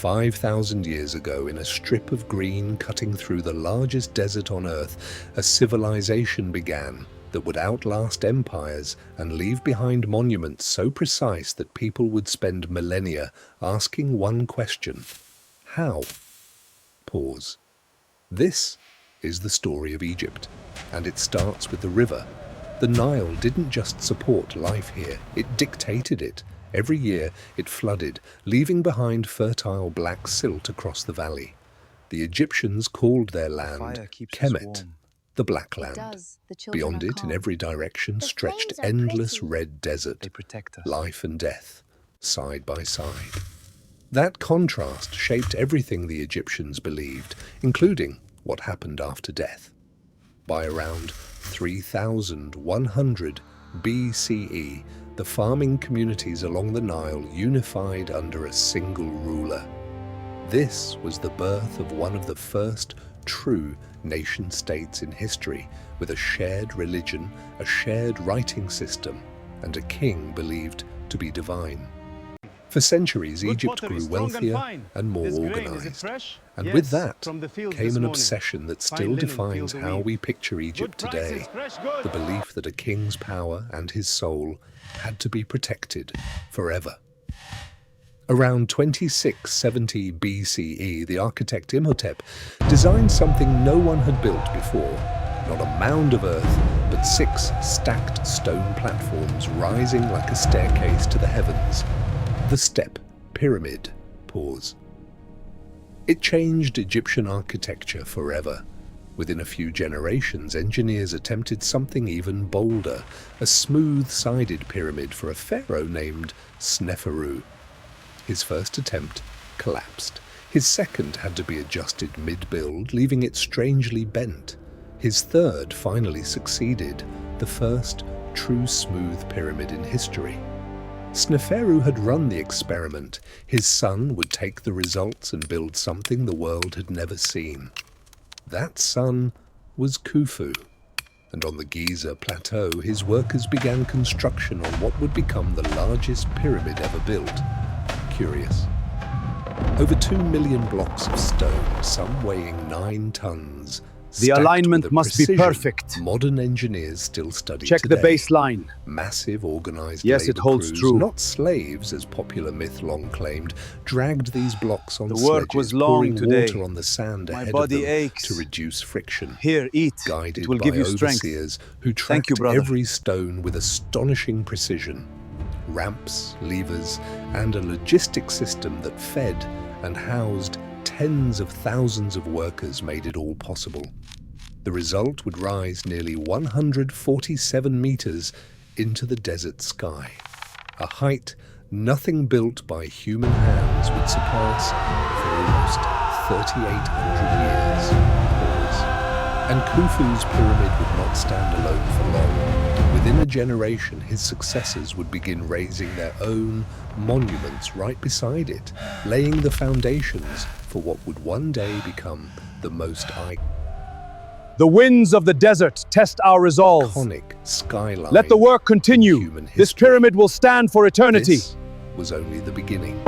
5,000 years ago, in a strip of green cutting through the largest desert on Earth, a civilization began that would outlast empires and leave behind monuments so precise that people would spend millennia asking one question: how? Pause. This is the story of Egypt, and it starts with the river. The Nile didn't just support life here, it dictated it. Every year it flooded, leaving behind fertile black silt across the valley. The Egyptians called their land Kemet, the Black Land. Beyond it, in every direction, stretched endless red desert, life and death, side by side. That contrast shaped everything the Egyptians believed, including what happened after death. By around 3100 BCE, the farming communities along the Nile unified under a single ruler. This was the birth of one of the first true nation-states in history, with a shared religion, a shared writing system, and a king believed to be divine. For centuries, Egypt grew wealthier and more organized. And with that came an obsession that still defines how we picture Egypt today: the belief that a king's power and his soul had to be protected forever. Around 2670 BCE, the architect Imhotep designed something no one had built before. Not a mound of earth, but 6 stacked stone platforms rising like a staircase to the heavens. The step pyramid. Pause. It changed Egyptian architecture forever. Within a few generations, engineers attempted something even bolder: a smooth-sided pyramid for a pharaoh named Sneferu. His first attempt collapsed. His second had to be adjusted mid-build, leaving it strangely bent. His third finally succeeded, the first true smooth pyramid in history. Sneferu had run the experiment. His son would take the results and build something the world had never seen. That son was Khufu. And on the Giza plateau, his workers began construction on what would become the largest pyramid ever built. Curious. Over 2 million blocks of stone, some weighing 9 tons. The alignment must be perfect. Modern engineers still study Check today. the baseline. Massive, organized Yes, it labor holds crews, true. not slaves, as popular myth long claimed, dragged these blocks on The work sledges, was long pouring today. water on the sand My ahead body of them aches. to reduce friction. Here, eat. Guided It will by give you strength. overseers who Thank tracked you, brother. every stone with astonishing precision. Ramps, levers, and a logistics system that fed and housed tens of thousands of workers made it all possible. The result would rise nearly 147 meters into the desert sky, a height nothing built by human hands would surpass for almost 3,800 years. Pause. And Khufu's pyramid would not stand alone for long. Within a generation, his successors would begin raising their own monuments right beside it, laying the foundations for what would one day become the most The winds of the desert test our resolve. iconic skyline. Let the work continue. Human This history. pyramid will stand for eternity. This was only the beginning.